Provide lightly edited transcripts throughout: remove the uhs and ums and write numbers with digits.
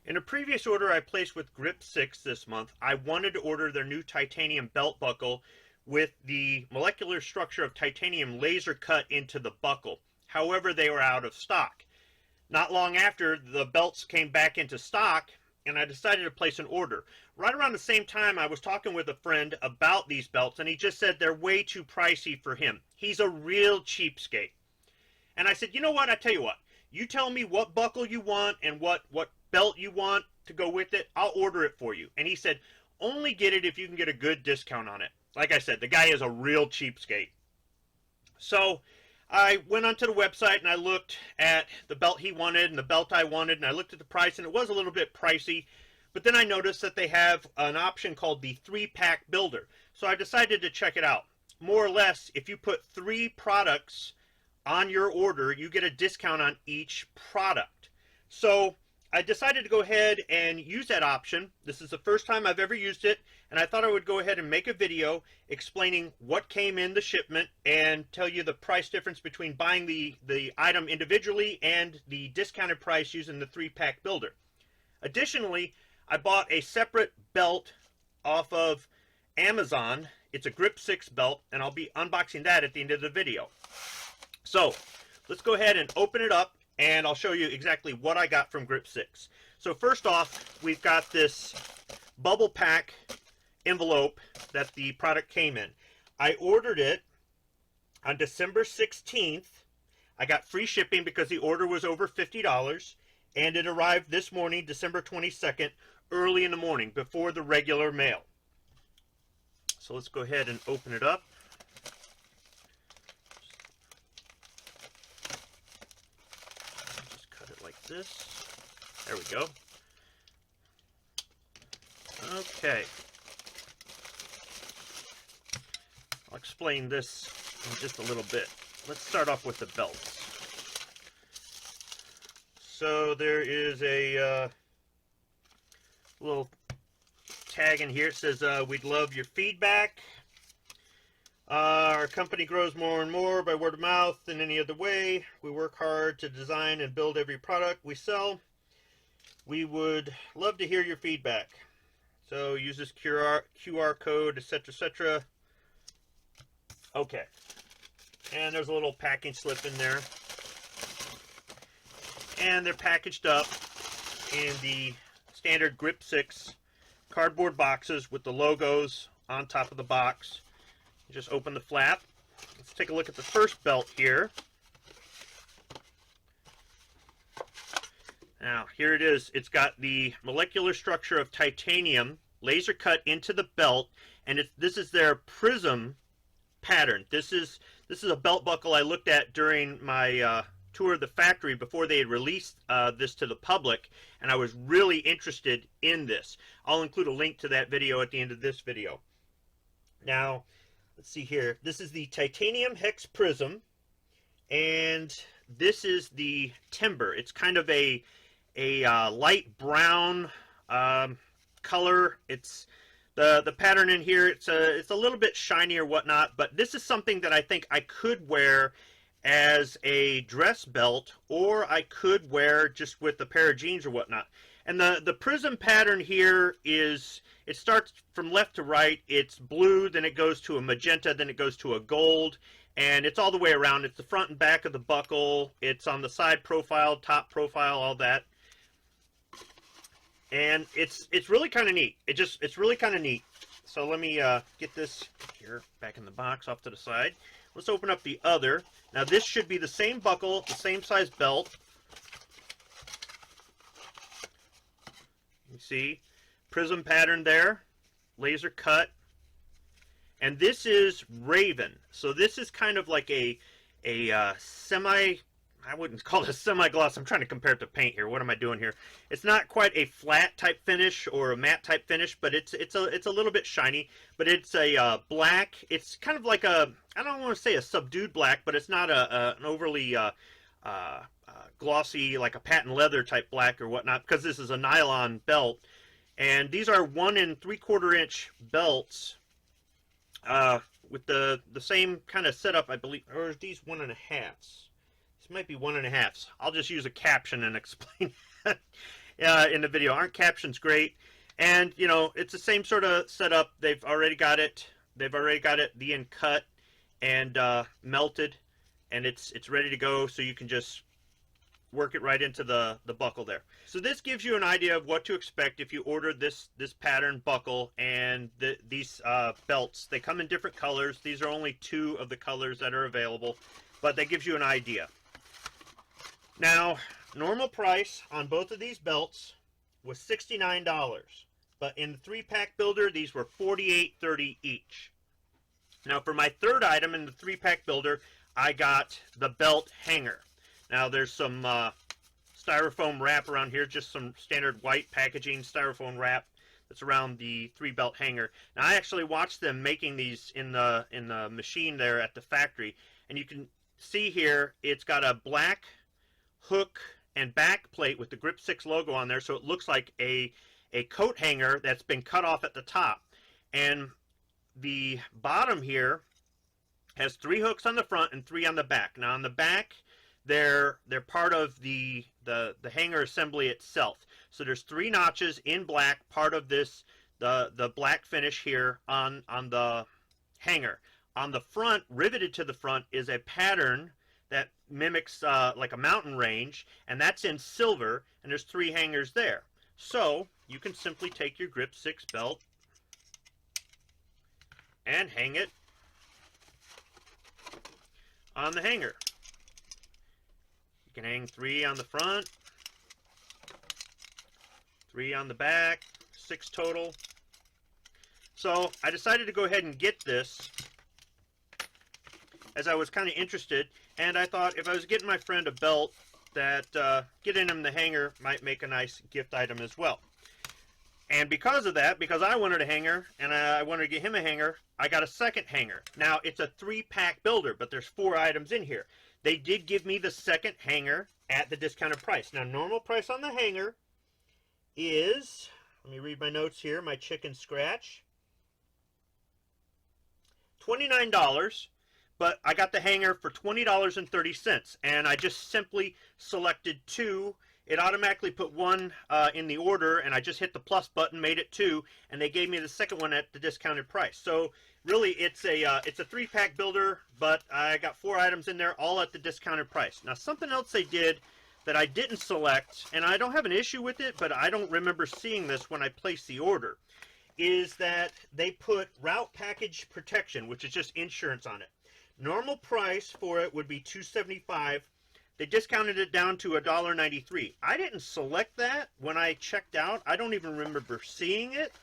In a previous order I placed with GRIP6 this month, I wanted to order their new titanium belt buckle with the molecular structure of titanium laser cut into the buckle. However, they were out of stock. Not long after, the belts came back into stock, and I decided to place an order. Right around the same time, I was talking with a friend about these belts, and he just said they're way too pricey for him. He's a real cheapskate. And I said, you know what, I tell you what, you tell me what buckle you want and what belt you want to go with it, I'll order it for you. And he said, only get it if you can get a good discount on it. Like I said, the guy is a real cheapskate. So I went onto the website and I looked at the belt he wanted and the belt I wanted, and I looked at the price, and it was a little bit pricey. But then I noticed that they have an option called the 3-pack builder. So I decided to check it out. More or less, if you put 3 products on your order, you get a discount on each product. So I decided to go ahead and use that option. This is the first time I've ever used it, and I thought I would go ahead and make a video explaining what came in the shipment and tell you the price difference between buying the item individually and the discounted price using the 3-pack builder. Additionally, I bought a separate belt off of Amazon. It's a GRIP6 belt, and I'll be unboxing that at the end of the video. So let's go ahead and open it up, and I'll show you exactly what I got from GRIP6. So first off, we've got this bubble pack envelope that the product came in. I ordered it on December 16th. I got free shipping because the order was over $50, and it arrived this morning, December 22nd, early in the morning, before the regular mail. So let's go ahead and open it up. Like this. There we go. Okay. I'll explain this in just a little bit. Let's start off with the belts. So there is a little tag in here. It says, we'd love your feedback. Our company grows more and more by word of mouth than any other way. We work hard to design and build every product we sell. We would love to hear your feedback. So use this QR code, etc., etc. Okay. And there's a little packing slip in there. And they're packaged up in the standard GRIP6 cardboard boxes with the logos on top of the box. Just open the flap. Let's take a look at the first belt here. Now, here it is. It's got the molecular structure of titanium laser cut into the belt, and this is their Prism pattern. This is a belt buckle I looked at during my tour of the factory before they had released this to the public, and I was really interested in this. I'll include a link to that video at the end of this video. Now, let's see here. This is the titanium Hex Prism, and this is the timber. It's kind of a light brown color. It's the pattern in here. It's a little bit shiny or whatnot, but this is something that I think I could wear as a dress belt, or I could wear just with a pair of jeans or whatnot. And the prism pattern here is, it starts from left to right. It's blue, then it goes to a magenta, then it goes to a gold, and it's all the way around. It's the front and back of the buckle. It's on the side profile, top profile, all that. And it's really kind of neat. It's really kind of neat. So let me get this here back in the box off to the side. Let's open up the other. Now this should be the same buckle, the same size belt. You see, prism pattern there, laser cut, and this is Raven. So this is kind of like a semi. I wouldn't call it a semi-gloss. I'm trying to compare it to paint here. What am I doing here? It's not quite a flat type finish or a matte type finish, but it's a little bit shiny. But it's a black. It's kind of like a, I don't want to say a subdued black, but it's not an overly glossy, like a patent leather type black or whatnot, because this is a nylon belt. And these are 1 3/4 inch belts with the same kind of setup, I believe. Or are these 1.5s? This might be 1.5s. I'll just use a caption and explain that. in the video. Aren't captions great? And you know, it's the same sort of setup. They've already got it. The end cut and melted, and it's ready to go. So you can just work it right into the buckle there. So this gives you an idea of what to expect if you order this pattern buckle and these belts. They come in different colors. These are only 2 of the colors that are available, but that gives you an idea. Now, normal price on both of these belts was $69, but in the 3-pack builder, these were $48.30 each. Now, for my third item in the 3-pack builder, I got the belt hanger. Now, there's some styrofoam wrap around here, just some standard white packaging styrofoam wrap that's around the 3-belt hanger. Now, I actually watched them making these in the machine there at the factory, and you can see here it's got a black hook and back plate with the GRIP6 logo on there, so it looks like a coat hanger that's been cut off at the top. And the bottom here has 3 hooks on the front and 3 on the back. Now, on the back, they're part of the hanger assembly itself. So there's 3 notches in black, part of this the black finish here on the hanger. On the front, riveted to the front, is a pattern that mimics like a mountain range, and that's in silver, and there's 3 hangers there. So you can simply take your GRIP6 belt and hang it on the hanger. You can hang 3 on the front, 3 on the back, 6 total. So I decided to go ahead and get this as I was kind of interested, and I thought if I was getting my friend a belt, that getting him the hanger might make a nice gift item as well. And because of that, because I wanted a hanger and I wanted to get him a hanger, I got a second hanger. Now, it's a 3-pack builder, but there's 4 items in here. They did give me the second hanger at the discounted price. Now, normal price on the hanger is, let me read my notes here, my chicken scratch, $29, but I got the hanger for $20.30, and I just simply selected 2. It automatically put 1 in the order, and I just hit the plus button, made it 2, and they gave me the second one at the discounted price. So really, it's a 3-pack builder, but I got 4 items in there, all at the discounted price. Now, something else they did that I didn't select, and I don't have an issue with it, but I don't remember seeing this when I placed the order, is that they put route package protection, which is just insurance on it. Normal price for it would be $275. They discounted it down to $1.93. I didn't select that when I checked out. I don't even remember seeing it.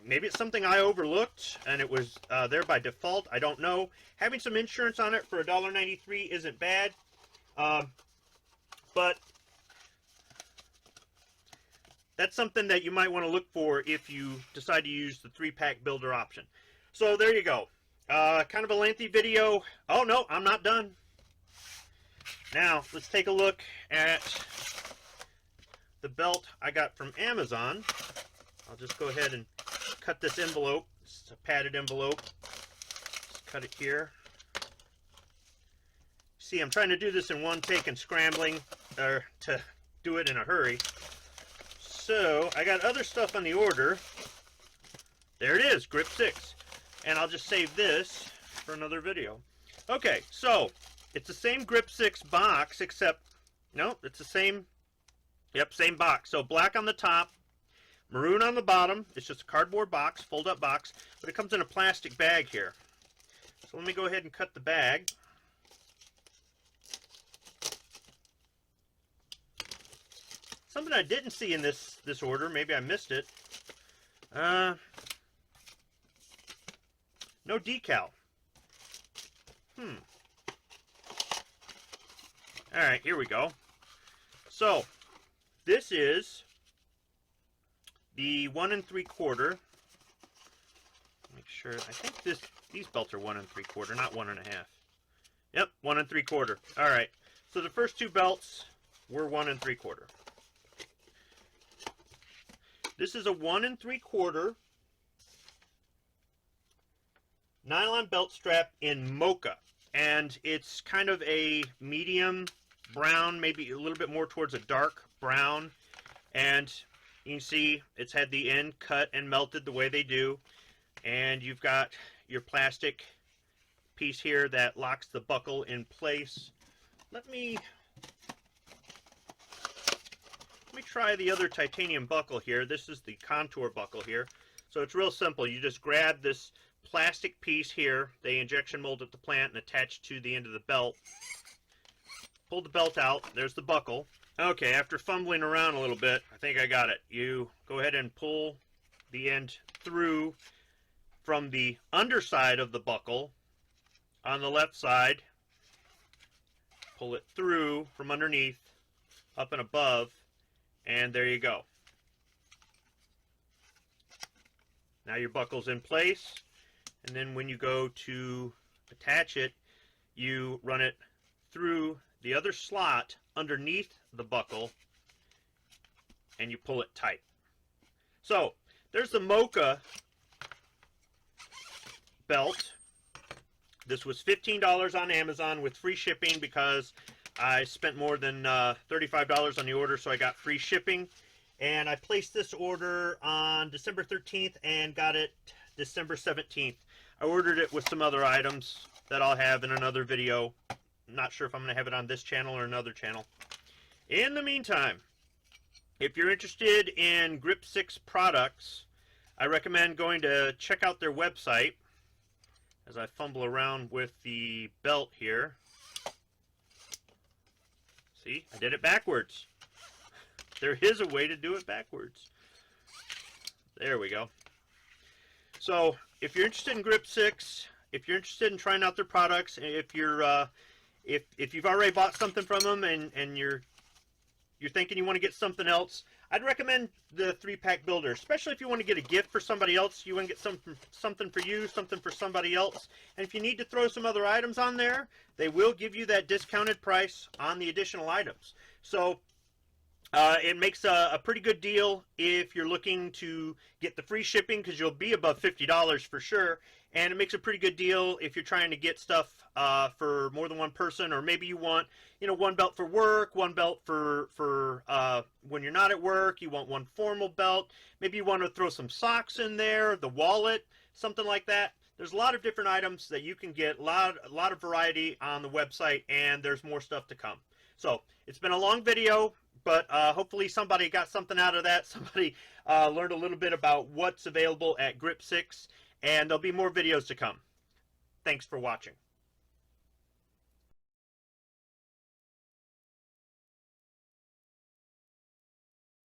Maybe it's something I overlooked and it was there by default. I don't know. Having some insurance on it for $1.93 isn't bad. But that's something that you might want to look for if you decide to use the 3-pack builder option. So there you go. Kind of a lengthy video. Oh no, I'm not done. Now, let's take a look at the belt I got from Amazon. I'll just go ahead and cut this envelope. It's a padded envelope. Just cut it here. See, I'm trying to do this in one take and scrambling to do it in a hurry. So, I got other stuff on the order. There it is, GRIP6. And I'll just save this for another video. Okay, so it's the same GRIP6 box, except, no, it's the same, yep, same box. So black on the top, maroon on the bottom. It's just a cardboard box, fold-up box, but it comes in a plastic bag here. So let me go ahead and cut the bag. Something I didn't see in this order, maybe I missed it. No decal. Alright, here we go. So, this is the 1 3/4. Make sure, I think these belts are 1 3/4, not 1 1/2. Yep, 1 3/4. Alright, so the first 2 belts were 1 3/4. This is a 1 3/4 nylon belt strap in mocha, and it's kind of a medium brown, maybe a little bit more towards a dark brown, And you can see it's had the end cut and melted the way they do. And you've got your plastic piece here that locks the buckle in place. Let me try the other titanium buckle here. This is the contour buckle here. So it's real simple. You just grab this plastic piece here. They injection mold at the plant and attach to the end of the belt. Pull the belt out. There's the buckle. Okay, after fumbling around a little bit, I think I got it. You go ahead and pull the end through from the underside of the buckle on the left side. Pull it through from underneath, up and above, and there you go. Now your buckle's in place, and then when you go to attach it, you run it through the other slot underneath the buckle, and you pull it tight. So there's the Mocha belt. This was $15 on Amazon with free shipping because I spent more than $35 on the order, so I got free shipping. And I placed this order on December 13th and got it December 17th. I ordered it with some other items that I'll have in another video. I'm not sure if I'm going to have it on this channel or another channel. In the meantime, if you're interested in GRIP6 products, I recommend going to check out their website. As I fumble around with the belt here. See, I did it backwards. There is a way to do it backwards. There we go. So, if you're interested in GRIP6, if you're interested in trying out their products, if you're if you've already bought something from them and you're thinking you want to get something else, I'd recommend the 3-pack builder, especially if you want to get a gift for somebody else. You want to get something for you, something for somebody else. And if you need to throw some other items on there, they will give you that discounted price on the additional items. So it makes a pretty good deal if you're looking to get the free shipping, because you'll be above $50 for sure. And it makes a pretty good deal if you're trying to get stuff for more than one person, or maybe you want, you know, one belt for work, one belt for when you're not at work. You want one formal belt. Maybe you want to throw some socks in there, the wallet, something like that. There's a lot of different items that you can get, a lot of variety on the website, and there's more stuff to come. So it's been a long video, but hopefully somebody got something out of that. Somebody learned a little bit about what's available at GRIP6, and there'll be more videos to come. Thanks for watching.